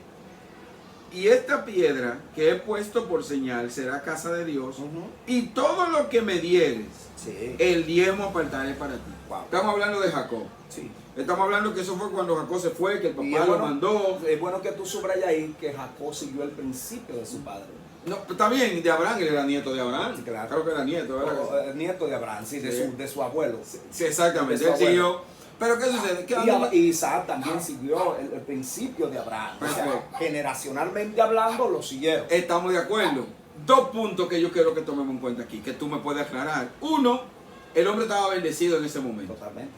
Speaker 2: y esta piedra que he puesto por señal será casa de Dios, y todo lo que me dieres,
Speaker 1: Sí.
Speaker 2: el diezmo apartaré para ti.
Speaker 1: Wow.
Speaker 2: Estamos hablando de Jacob.
Speaker 1: Sí.
Speaker 2: Estamos hablando que eso fue cuando Jacob se fue, que el
Speaker 1: Y
Speaker 2: papá
Speaker 1: es
Speaker 2: lo
Speaker 1: bueno,
Speaker 2: mandó.
Speaker 1: es bueno que tú subrayas ahí que Jacob siguió el principio de su padre.
Speaker 2: No, está bien, de Abraham, él era nieto de Abraham.
Speaker 1: Sí, claro.
Speaker 2: Creo que era nieto, ¿verdad?
Speaker 1: El nieto de Abraham, sí,
Speaker 2: Sí.
Speaker 1: de su abuelo.
Speaker 2: Sí, exactamente,
Speaker 1: De
Speaker 2: él
Speaker 1: su abuelo.
Speaker 2: siguió. Pero ¿qué sucede? Que
Speaker 1: Y Isaac también siguió el principio de Abraham. O sea,
Speaker 2: Perfecto.
Speaker 1: generacionalmente hablando, lo siguieron.
Speaker 2: estamos de acuerdo. Dos puntos que yo quiero que tomemos en cuenta aquí, que tú me puedes aclarar. Uno, el hombre estaba bendecido en ese momento,
Speaker 1: Totalmente.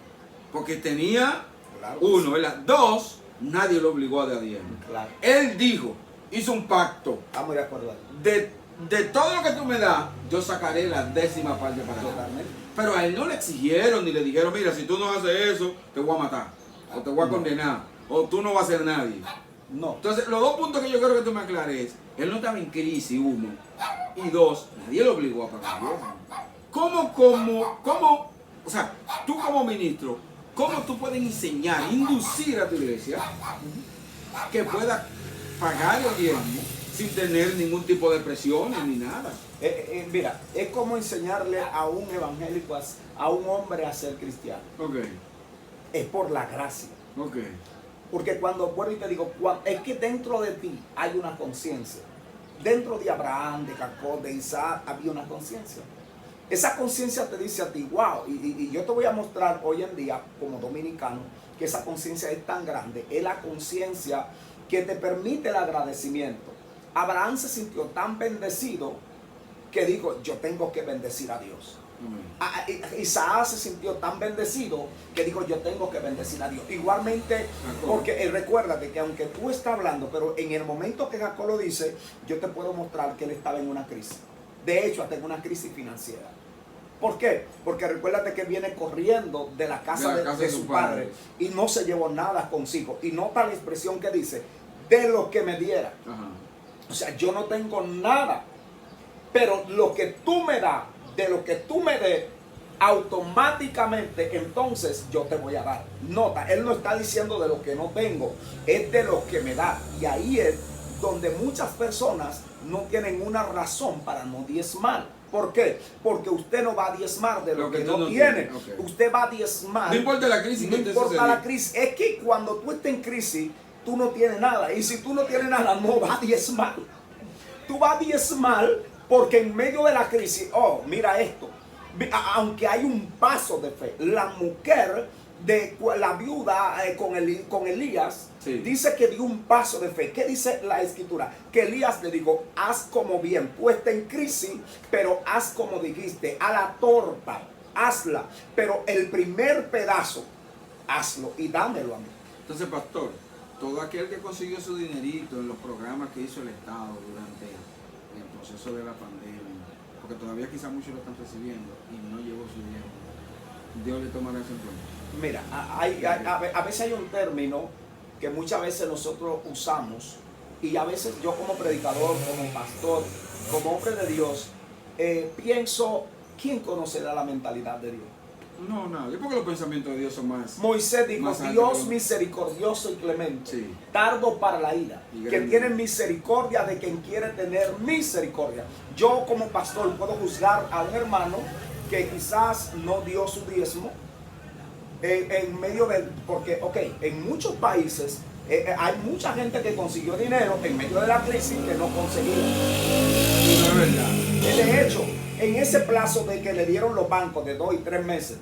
Speaker 2: porque tenía
Speaker 1: Claro que
Speaker 2: uno,
Speaker 1: sí.
Speaker 2: ¿verdad? Dos, nadie lo obligó a dar diezmo.
Speaker 1: Claro.
Speaker 2: Él dijo, hizo un pacto,
Speaker 1: Estamos de acuerdo ahí.
Speaker 2: de todo lo que tú me das, yo sacaré la 10ª parte para ti.
Speaker 1: Totalmente.
Speaker 2: Pero a él no le exigieron ni le dijeron, mira, si tú no haces eso, te voy a matar, o te voy a condenar, o tú no vas a ser nadie.
Speaker 1: No.
Speaker 2: Entonces, los dos puntos que yo quiero que tú me aclares es, él no estaba en crisis, uno, y dos, nadie lo obligó a pagar diezmo. ¿Cómo, o sea, tú como ministro, cómo tú puedes enseñar, inducir a tu iglesia que pueda pagar el diezmo sin tener ningún tipo de presiones ni nada?
Speaker 1: Mira, es como enseñarle a un evangélico, a un hombre a ser cristiano.
Speaker 2: Ok,
Speaker 1: Es por la gracia.
Speaker 2: ok.
Speaker 1: Porque cuando vuelvo y te digo, es que dentro de ti hay una conciencia. Dentro de Abraham, de Jacob, de Isaac, había una conciencia. Esa conciencia te dice a ti, wow, y yo te voy a mostrar hoy en día, como dominicano, que esa conciencia es tan grande. Es la conciencia que te permite el agradecimiento. Abraham se sintió tan bendecido que dijo, yo tengo que bendecir a Dios. Isaac se sintió tan bendecido que dijo, yo tengo que bendecir a Dios. Igualmente, porque recuérdate que aunque tú estás hablando, pero en el momento que Jacob lo dice, yo te puedo mostrar que él estaba en una crisis. De hecho, hasta en una crisis financiera. ¿Por qué? Porque recuérdate que viene corriendo de la casa de su padre y no se llevó nada consigo. Y nota la expresión que dice, de lo que me diera.
Speaker 2: Ajá.
Speaker 1: O sea, yo no tengo nada, pero lo que tú me das, de lo que tú me des, automáticamente entonces yo te voy a dar. Nota, él no está diciendo de lo que no tengo, es de lo que me da. Y ahí es donde muchas personas no tienen una razón para no diezmar. ¿Por qué? Porque usted no va a diezmar de lo que no tiene.
Speaker 2: Okay.
Speaker 1: Usted va a diezmar.
Speaker 2: No importa la crisis.
Speaker 1: No importa la crisis. Es que cuando tú estés en crisis, tú no tienes nada. Y si tú no tienes nada, no vas a diezmar. Tú vas a diezmar porque en medio de la crisis, oh, mira esto. Aunque hay un paso de fe. La mujer de la viuda con Elías,
Speaker 2: sí,
Speaker 1: dice que dio un paso de fe. ¿Qué dice la escritura? Que Elías le dijo, haz como bien, puesta en crisis, pero haz como dijiste, a la torta, hazla, pero el primer pedazo, hazlo y dámelo a mí.
Speaker 2: Entonces, pastor, todo aquel que consiguió su dinerito en los programas que hizo el Estado durante el proceso de la pandemia, porque todavía quizás muchos lo están recibiendo y no llegó su dinero, Dios le tomará eso en cuenta.
Speaker 1: Mira, a veces hay un término que muchas veces nosotros usamos y a veces yo como predicador, como pastor, como hombre de Dios, pienso, ¿quién conocerá la mentalidad de Dios?
Speaker 2: No, nadie, porque los pensamientos de Dios son más.
Speaker 1: Moisés dijo,
Speaker 2: más
Speaker 1: Dios misericordioso y clemente,
Speaker 2: sí,
Speaker 1: tardo para la ira, que tiene misericordia de quien quiere tener misericordia. Yo como pastor puedo juzgar a un hermano que quizás no dio su diezmo, en medio de, porque, ok, en muchos países hay mucha gente que consiguió dinero en medio de la crisis que no conseguía.
Speaker 2: es verdad.
Speaker 1: De hecho, en ese plazo de que le dieron los bancos de 2 y 3 meses,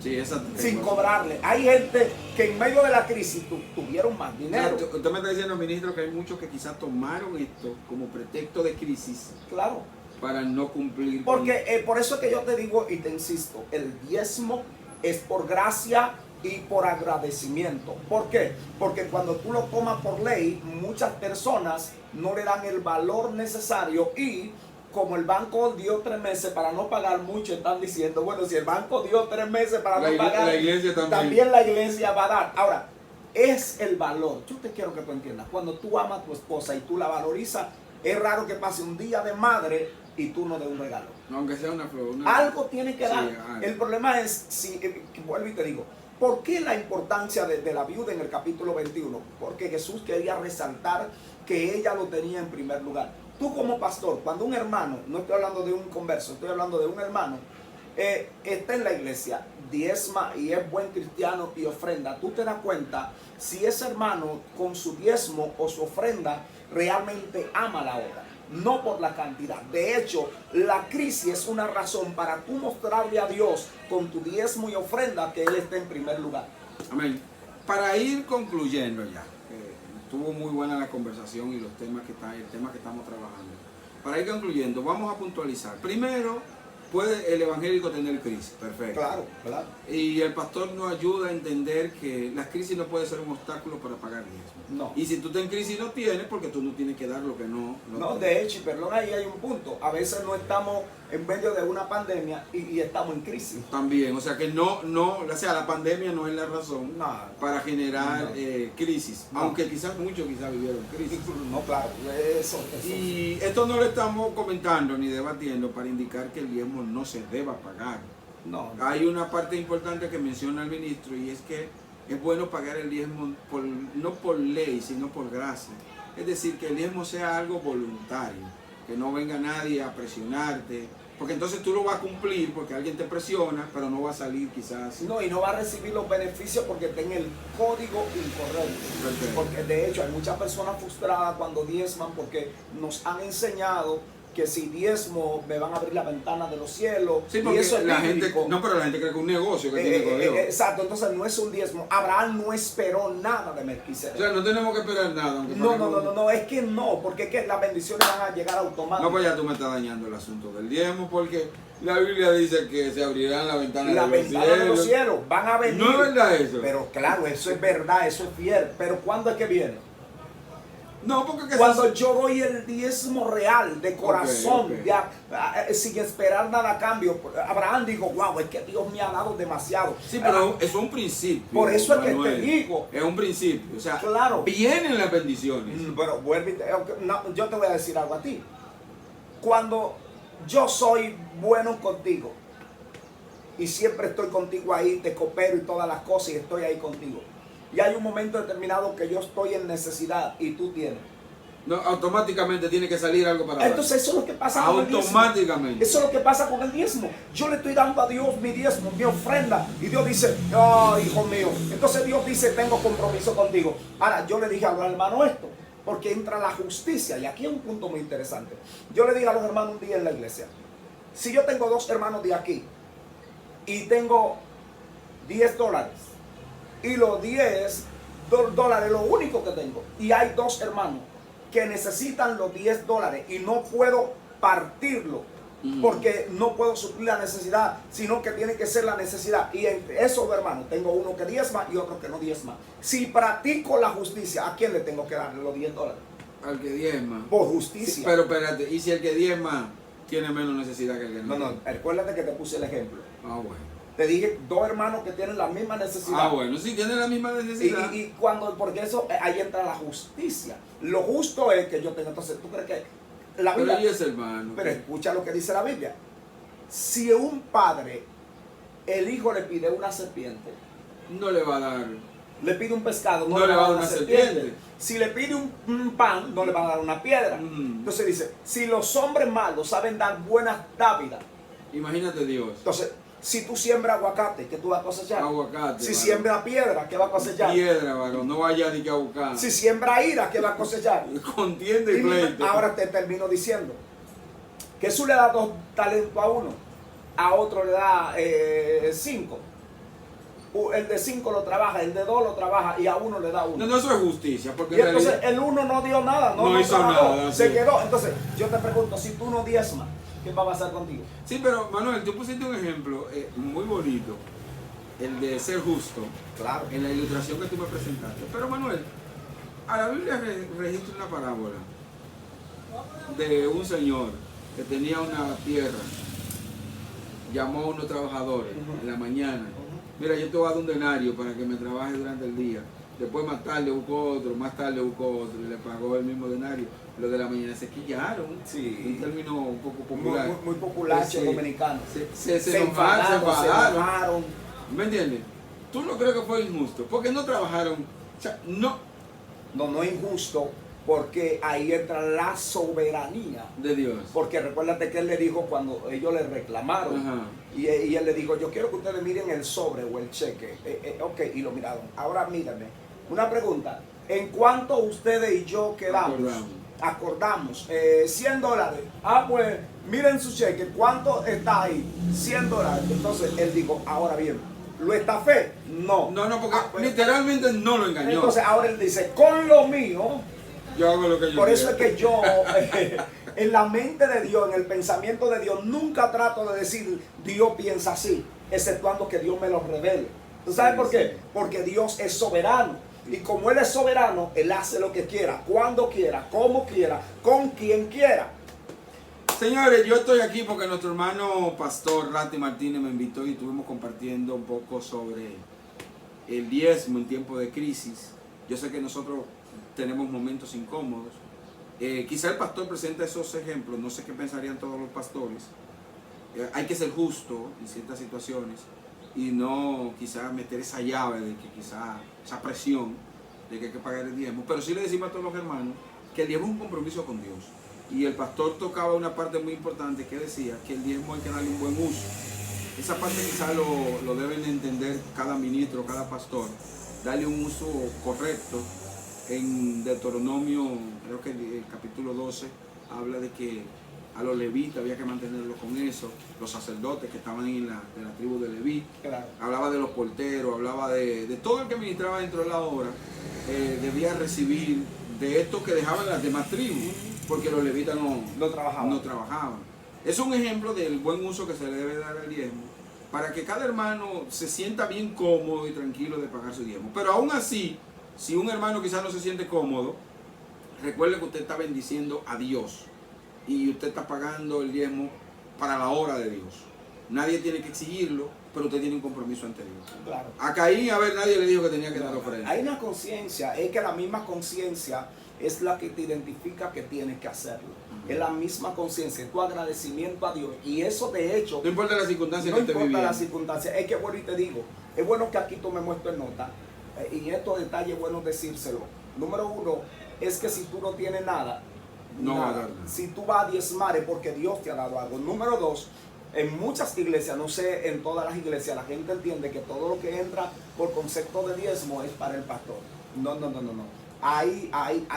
Speaker 2: Sí, esa
Speaker 1: sin cobrarle, hay gente que en medio de la crisis tuvieron más
Speaker 2: O sea,
Speaker 1: dinero.
Speaker 2: usted me está diciendo, ministro, que hay muchos que quizás tomaron esto como pretexto de crisis
Speaker 1: Claro.
Speaker 2: para no cumplir.
Speaker 1: Porque por eso es que yo te digo y te insisto, el diezmo es por gracia y por agradecimiento. ¿Por qué? Porque cuando tú lo tomas por ley, muchas personas no le dan el valor necesario y como el banco dio 3 meses para no pagar mucho, están diciendo, bueno, si el banco dio 3 meses para no pagar,
Speaker 2: la iglesia
Speaker 1: también la iglesia va a dar. Ahora, es el valor. Yo te quiero que tú entiendas, cuando tú amas a tu esposa y tú la valorizas, es raro que pase un día de madre y tú no des un regalo.
Speaker 2: No, aunque sea una flor.
Speaker 1: Algo tiene que
Speaker 2: Sí,
Speaker 1: dar.
Speaker 2: algo.
Speaker 1: El problema es, si vuelvo y te digo, ¿por qué la importancia de la viuda en el capítulo 21? Porque Jesús quería resaltar que ella lo tenía en primer lugar. Tú como pastor, cuando un hermano, no estoy hablando de un converso, estoy hablando de un hermano, está en la iglesia, diezma y es buen cristiano y ofrenda, tú te das cuenta si ese hermano con su diezmo o su ofrenda realmente ama la obra, no por la cantidad. De hecho, la crisis es una razón para tú mostrarle a Dios con tu diezmo y ofrenda que Él esté en primer lugar.
Speaker 2: Amén. Para ir concluyendo ya, estuvo muy buena la conversación y los temas el tema que estamos trabajando. Para ir concluyendo, vamos a puntualizar. Primero, puede el evangélico tener crisis, perfecto.
Speaker 1: Claro, claro.
Speaker 2: Y el pastor nos ayuda a entender que la crisis no puede ser un obstáculo para pagar diezmo.
Speaker 1: No.
Speaker 2: Y si tú estás en crisis no tienes, porque tú no tienes que dar lo que no.
Speaker 1: No, de hecho, y perdón, ahí hay un punto. A veces no estamos en medio de una pandemia y estamos en crisis.
Speaker 2: También, o sea que o sea, la pandemia no es la razón
Speaker 1: No.
Speaker 2: para generar crisis,
Speaker 1: No.
Speaker 2: aunque muchos vivieron crisis.
Speaker 1: No, claro, eso.
Speaker 2: Y esto no lo estamos comentando ni debatiendo para indicar que el diezmo no se deba pagar.
Speaker 1: No,
Speaker 2: Hay una parte importante que menciona el ministro y es que es bueno pagar el diezmo no por ley, sino por gracia. Es decir, que el diezmo sea algo voluntario, que no venga nadie a presionarte, porque entonces tú lo vas a cumplir porque alguien te presiona, pero no va a salir quizás.
Speaker 1: no, y no va a recibir los beneficios porque está en el código incorrecto.
Speaker 2: Perfecto.
Speaker 1: Porque de hecho hay muchas personas frustradas cuando diezman porque nos han enseñado que si diezmo me van a abrir la ventana de los cielos.
Speaker 2: Sí,
Speaker 1: y
Speaker 2: porque
Speaker 1: eso es
Speaker 2: la gente,
Speaker 1: bíblico.
Speaker 2: no, pero la gente cree que es un negocio que tiene con Dios.
Speaker 1: Exacto, entonces no es un diezmo. Abraham no esperó nada de
Speaker 2: O
Speaker 1: Melquisedec.
Speaker 2: sea, no tenemos que esperar nada. aunque
Speaker 1: No,
Speaker 2: paguemos-
Speaker 1: no, es que no, porque es que las bendiciones van a llegar automáticamente.
Speaker 2: No, pues ya tú me estás dañando el asunto del diezmo, porque la Biblia dice que se abrirán las ventanas
Speaker 1: La
Speaker 2: de los
Speaker 1: ventana de los
Speaker 2: cielos.
Speaker 1: cielos van a venir.
Speaker 2: No es verdad eso.
Speaker 1: Pero claro, eso es verdad, eso es fiel. Pero ¿cuándo es que viene?
Speaker 2: No, porque que
Speaker 1: Cuando yo doy el diezmo real, de corazón,
Speaker 2: ok.
Speaker 1: sin esperar nada a cambio. Abraham dijo, wow, es que Dios me ha dado demasiado.
Speaker 2: Sí, pero eso es un principio.
Speaker 1: Por eso es que
Speaker 2: Manuel.
Speaker 1: te digo.
Speaker 2: Es un principio. O sea,
Speaker 1: Claro.
Speaker 2: vienen las bendiciones.
Speaker 1: Pero vuelve, no, yo te voy a decir algo a ti. Cuando yo soy bueno contigo y siempre estoy contigo ahí, te coopero y todas las cosas y estoy ahí contigo. Y hay un momento determinado que yo estoy en necesidad y tú tienes.
Speaker 2: No, automáticamente tiene que salir algo para dar.
Speaker 1: Entonces eso es lo que pasa con el diezmo.
Speaker 2: Automáticamente.
Speaker 1: Eso es lo que pasa con el diezmo. Yo le estoy dando a Dios mi diezmo, mi ofrenda. Y Dios dice, oh, hijo mío. Entonces Dios dice, tengo compromiso contigo. Ahora, yo le dije a los hermanos esto, porque entra la justicia. Y aquí hay un punto muy interesante. Yo le dije a los hermanos un día en la iglesia, si yo tengo 2 hermanos de aquí y tengo $10 y los $10 lo único que tengo, y hay 2 hermanos que necesitan los $10 y no puedo partirlo porque no puedo suplir la necesidad, sino que tiene que ser la necesidad. Y entre esos hermanos tengo uno que diezma y otro que no diezma. Si practico la justicia, ¿a quién le tengo que dar los $10?
Speaker 2: Al que diezma.
Speaker 1: Por justicia.
Speaker 2: Sí, pero espérate, ¿y si el que diezma tiene menos necesidad que el que no?
Speaker 1: No, recuérdate que te puse el ejemplo.
Speaker 2: Ah, bueno.
Speaker 1: Te dije 2 hermanos que tienen la misma necesidad.
Speaker 2: Ah, bueno, sí, tiene la misma necesidad.
Speaker 1: Y cuando, porque eso, ahí entra la justicia. Lo justo es que yo tenga, entonces, ¿tú crees que la
Speaker 2: Pero
Speaker 1: Biblia?
Speaker 2: ahí es hermano.
Speaker 1: Pero escucha lo que dice la Biblia. Si un padre, el hijo le pide una serpiente,
Speaker 2: no le va a dar.
Speaker 1: le pide un pescado,
Speaker 2: No le va a dar una serpiente.
Speaker 1: Si le pide un pan, no le va a dar una piedra. Entonces dice, si los hombres malos saben dar buenas dávidas,
Speaker 2: Imagínate Dios.
Speaker 1: entonces, Si tú siembras aguacate, ¿qué tú vas a cosechar?
Speaker 2: Aguacate.
Speaker 1: Si
Speaker 2: varón.
Speaker 1: siembra piedra, ¿qué vas a cosechar?
Speaker 2: Piedra, varón. No vaya ni que a buscar.
Speaker 1: Si siembra ira, ¿qué vas a cosechar?
Speaker 2: Contienda y
Speaker 1: Y
Speaker 2: pleito.
Speaker 1: ahora te termino diciendo, Jesús le da 2 talentos a uno, a otro le da 5. El de 5 lo trabaja, el de 2 lo trabaja y a uno le da 1.
Speaker 2: No, eso es justicia, porque
Speaker 1: Y
Speaker 2: en
Speaker 1: entonces
Speaker 2: realidad...
Speaker 1: el uno no dio nada,
Speaker 2: No hizo
Speaker 1: trabajó,
Speaker 2: nada,
Speaker 1: se
Speaker 2: sí.
Speaker 1: quedó. Entonces yo te pregunto, si tú no diezmas, ¿qué va a pasar contigo?
Speaker 2: Sí, pero Manuel, tú pusiste un ejemplo muy bonito, el de ser justo,
Speaker 1: Claro.
Speaker 2: en la ilustración que tú me presentaste. Pero Manuel, a la Biblia registra una parábola de un señor que tenía una tierra, llamó a unos trabajadores en la mañana. Mira, yo te voy a dar un denario para que me trabajes durante el día. Después más tarde buscó otro, más tarde buscó otro y le pagó el mismo denario. Los de la mañana se quillaron.
Speaker 1: Sí.
Speaker 2: Un término un poco
Speaker 1: Muy,
Speaker 2: popular.
Speaker 1: muy popular,
Speaker 2: Sí.
Speaker 1: dominicano.
Speaker 2: Se
Speaker 1: enfadaron, se
Speaker 2: enfadaron.
Speaker 1: enojaron.
Speaker 2: ¿Me entiendes? ¿Tú no crees que fue injusto? Porque no trabajaron. O sea, no
Speaker 1: No es injusto, porque ahí entra la soberanía.
Speaker 2: de Dios.
Speaker 1: Porque recuérdate que él le dijo cuando ellos le reclamaron,
Speaker 2: Ajá.
Speaker 1: y él le dijo, yo quiero que ustedes miren el sobre o el cheque. Ok, y lo miraron. Ahora mírenme. Una pregunta. ¿En cuánto ustedes y yo quedamos? Acordamos. $100. Ah, pues miren su cheque. ¿Cuánto está ahí? $100. Entonces él dijo, ahora bien, ¿lo estafé? No.
Speaker 2: No, porque
Speaker 1: Pues,
Speaker 2: literalmente no lo engañó.
Speaker 1: entonces ahora él dice, con lo mío.
Speaker 2: Yo hago lo que yo
Speaker 1: Por eso
Speaker 2: quiero.
Speaker 1: es que yo, en la mente de Dios, en el pensamiento de Dios, nunca trato de decir, Dios piensa así, exceptuando que Dios me lo revele. ¿Tú sabes por qué? Porque Dios es soberano. Y como Él es soberano, Él hace lo que quiera, cuando quiera, como quiera, con quien quiera.
Speaker 2: Señores, yo estoy aquí porque nuestro hermano pastor Rati Martínez me invitó y estuvimos compartiendo un poco sobre el diezmo en tiempo de crisis. Yo sé que nosotros tenemos momentos incómodos. Quizá el pastor presenta esos ejemplos, no sé qué pensarían todos los pastores. Hay que ser justo en ciertas situaciones y no quizá meter esa llave de que quizá esa presión de que hay que pagar el diezmo. Pero sí le decimos a todos los hermanos que el diezmo es un compromiso con Dios. Y el pastor tocaba una parte muy importante que decía que el diezmo hay que darle un buen uso. Esa parte quizá lo deben entender cada ministro, cada pastor. Darle un uso correcto. En Deuteronomio, creo que el capítulo 12, habla de que a los levitas había que mantenerlos con eso. Los sacerdotes que estaban en de la tribu de Leví.
Speaker 1: Claro.
Speaker 2: Hablaba de los porteros, hablaba de todo el que ministraba dentro de la obra. Debía recibir de esto que dejaban las demás tribus, porque los levitas no trabajaban. Es un ejemplo del buen uso que se le debe dar al diezmo, para que cada hermano se sienta bien cómodo y tranquilo de pagar su diezmo. Pero aún así, si un hermano quizás no se siente cómodo, recuerde que usted está bendiciendo a Dios y usted está pagando el diezmo para la obra de Dios. Nadie tiene que exigirlo, pero usted tiene un compromiso ante Dios.
Speaker 1: Claro.
Speaker 2: A Caín, a ver, nadie le dijo que tenía que dar ofrenda.
Speaker 1: Hay una conciencia, es que la misma conciencia es la que te identifica que tienes que hacerlo. Es la misma conciencia, tu agradecimiento a Dios. Y eso de hecho,
Speaker 2: No importa la circunstancia
Speaker 1: no
Speaker 2: que esté
Speaker 1: importa
Speaker 2: viviendo.
Speaker 1: la circunstancia, es que bueno, y te digo, es bueno que aquí tomemos esto en nota, y estos detalles es bueno decírselo. Número uno, es que si tú no tienes nada,
Speaker 2: No va a
Speaker 1: nada.
Speaker 2: dar nada.
Speaker 1: Si tú vas a diezmar es porque Dios te ha dado algo. Número dos, en muchas iglesias, no sé, en todas las iglesias, la gente entiende que todo lo que entra por concepto de diezmo es para el pastor. No. Hay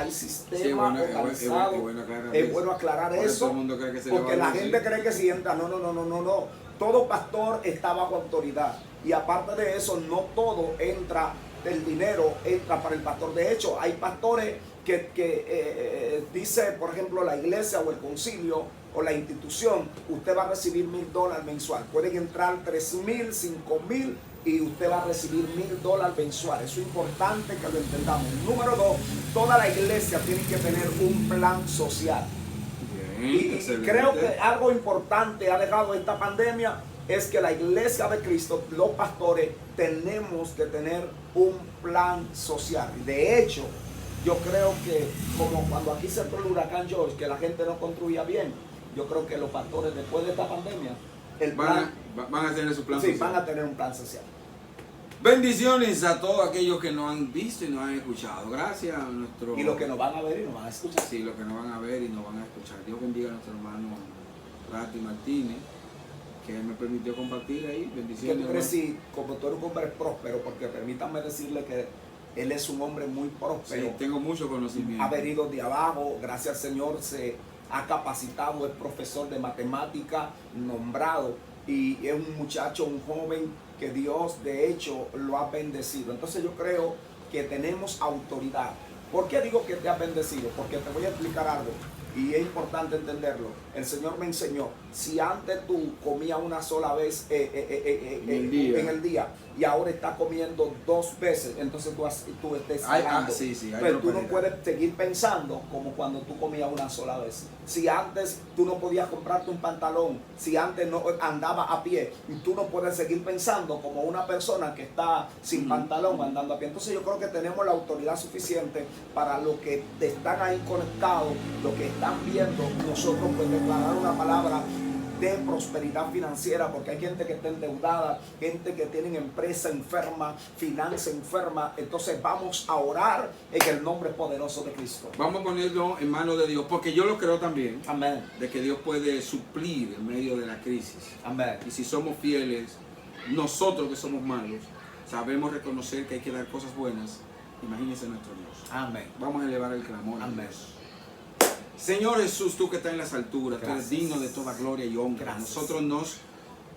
Speaker 1: sistema organizado. Es bueno aclarar eso.
Speaker 2: Todo el mundo cree que se
Speaker 1: Porque
Speaker 2: le va
Speaker 1: la
Speaker 2: a
Speaker 1: gente cree que si entra, no. Todo pastor está bajo autoridad. Y aparte de eso, no todo entra, el dinero entra para el pastor. De hecho, hay pastores que dice, por ejemplo, la iglesia o el concilio o la institución, usted va a recibir $1,000 mensual. Pueden entrar 3,000, 5,000 y usted va a recibir $1,000 mensual. Eso es importante que lo entendamos. Número dos, toda la iglesia tiene que tener un plan social. Y creo que algo importante ha dejado esta pandemia es que la iglesia de Cristo, los pastores, tenemos que tener un plan social. De hecho, yo creo que como cuando aquí se entró el huracán George, que la gente no construía bien, yo creo que los pastores después de esta pandemia,
Speaker 2: van a tener su plan
Speaker 1: sí,
Speaker 2: social.
Speaker 1: van a tener un plan social.
Speaker 2: Bendiciones a todos aquellos que nos han visto y nos han escuchado. Gracias a nuestro...
Speaker 1: Y los que nos van a ver y nos van a escuchar.
Speaker 2: Sí, los que nos van a ver y nos van a escuchar. Dios bendiga a nuestro hermano Rati Martínez. que me permitió compartir ahí.
Speaker 1: ¿Qué
Speaker 2: Bendiciones.
Speaker 1: tú crees si, como tú eres un hombre próspero, porque permítanme decirle que él es un hombre muy próspero,
Speaker 2: Sí, tengo mucho conocimiento.
Speaker 1: ha venido de abajo, gracias al Señor se ha capacitado, es profesor de matemática nombrado y es un muchacho, un joven que Dios de hecho lo ha bendecido. Entonces yo creo que tenemos autoridad. ¿Por qué digo que te ha bendecido? Porque te voy a explicar algo y es importante entenderlo. El Señor me enseñó, si antes tú comías una sola vez en el día y ahora estás comiendo 2 veces, entonces tú estés ganando. Pero tú no puedes seguir pensando como cuando tú comías una sola vez. Si antes tú no podías comprarte un pantalón, si antes no andabas a pie, tú no puedes seguir pensando como una persona que está sin pantalón andando a pie. Entonces yo creo que tenemos la autoridad suficiente para los que están ahí conectados, los que están viendo, nosotros pues declarar una palabra de prosperidad financiera, porque hay gente que está endeudada, gente que tiene empresa enferma, finanza enferma. Entonces vamos a orar en el nombre poderoso de Cristo.
Speaker 2: Vamos a ponerlo en manos de Dios, porque yo lo creo también.
Speaker 1: Amén.
Speaker 2: De que Dios puede suplir en medio de la crisis.
Speaker 1: Amén.
Speaker 2: Y si somos fieles, nosotros que somos malos, sabemos reconocer que hay que dar cosas buenas. Imagínense nuestro Dios.
Speaker 1: Amén.
Speaker 2: Vamos a elevar el clamor.
Speaker 1: Amén.
Speaker 2: Señor Jesús, tú que estás en las alturas,
Speaker 1: Gracias.
Speaker 2: tú eres digno de toda gloria y honra.
Speaker 1: Gracias.
Speaker 2: Nosotros nos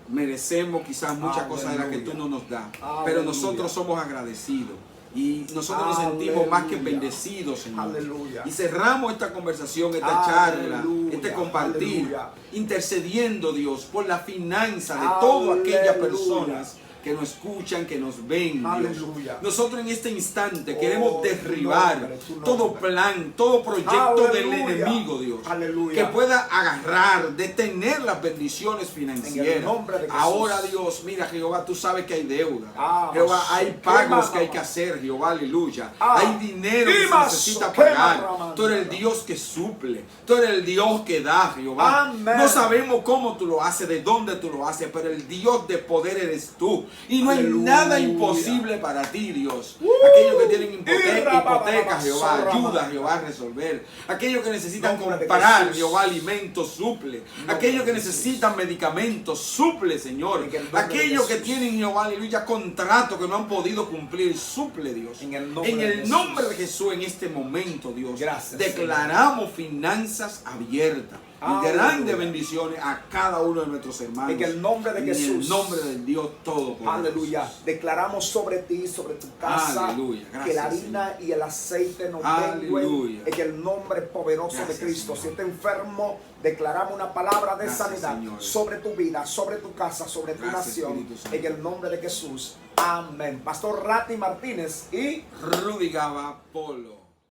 Speaker 2: merecemos quizás muchas cosas de las que tú no nos das, pero nosotros somos agradecidos. Y nosotros nos sentimos más que bendecidos, Señor.
Speaker 1: Aleluya.
Speaker 2: Y cerramos esta conversación, esta charla,
Speaker 1: Aleluya.
Speaker 2: este compartir,
Speaker 1: Aleluya.
Speaker 2: intercediendo, Dios, por la finanza de todas aquellas
Speaker 1: Aleluya.
Speaker 2: personas que nos escuchan, que nos ven, Dios.
Speaker 1: Aleluya.
Speaker 2: Nosotros en este instante
Speaker 1: Oh,
Speaker 2: queremos derribar
Speaker 1: tu nombre, tu
Speaker 2: todo
Speaker 1: nombre.
Speaker 2: plan, todo proyecto del
Speaker 1: Aleluya.
Speaker 2: enemigo, Dios.
Speaker 1: Aleluya.
Speaker 2: Que pueda agarrar, detener las bendiciones
Speaker 1: En el
Speaker 2: financieras.
Speaker 1: nombre de Jesús.
Speaker 2: Ahora, Dios, mira, Jehová, tú sabes que hay deuda.
Speaker 1: Ah,
Speaker 2: Jehová, hay pagos
Speaker 1: quema,
Speaker 2: que hay que hacer, Jehová, aleluya.
Speaker 1: Ah,
Speaker 2: Hay dinero que se
Speaker 1: quema,
Speaker 2: necesita
Speaker 1: quema,
Speaker 2: pagar.
Speaker 1: Ramón.
Speaker 2: Tú eres el Dios que suple. Tú eres el Dios que da, Jehová.
Speaker 1: Amén.
Speaker 2: No sabemos cómo tú lo haces, de dónde tú lo haces, pero el Dios de poder eres tú. Y no hay
Speaker 1: Aleluya.
Speaker 2: nada imposible para ti, Dios. Aquellos que tienen hipotecas, Jehová, ayuda, Jehová, a resolver. Aquellos que necesitan
Speaker 1: Nombre de
Speaker 2: comprar,
Speaker 1: Jesús.
Speaker 2: Jehová, alimentos, suple. Aquellos que necesitan medicamentos, suple, Señor.
Speaker 1: En el nombre de
Speaker 2: Aquellos que
Speaker 1: Jesús.
Speaker 2: tienen, Jehová, aleluya, contratos que no han podido cumplir, suple, Dios.
Speaker 1: En el nombre de Jesús.
Speaker 2: nombre de Jesús, en este momento, Dios,
Speaker 1: Gracias,
Speaker 2: declaramos finanzas abiertas. Y
Speaker 1: Aleluya.
Speaker 2: grandes bendiciones a cada uno de nuestros hermanos.
Speaker 1: En el nombre de
Speaker 2: En
Speaker 1: Jesús.
Speaker 2: el nombre del Dios Todopoderoso.
Speaker 1: Aleluya. Declaramos sobre ti, sobre tu casa,
Speaker 2: Aleluya. Gracias,
Speaker 1: que la harina y el aceite nos mengüen
Speaker 2: Aleluya.
Speaker 1: en el nombre poderoso
Speaker 2: Gracias,
Speaker 1: de Cristo.
Speaker 2: Señor.
Speaker 1: Si estás enfermo, declaramos una palabra de
Speaker 2: Gracias,
Speaker 1: sanidad
Speaker 2: Señor.
Speaker 1: sobre tu vida, sobre tu casa, sobre tu
Speaker 2: Gracias,
Speaker 1: nación.
Speaker 2: Espíritu Santo.
Speaker 1: En el nombre de Jesús. Amén. Pastor Rati Martínez y
Speaker 2: Rudy Gaba Polo.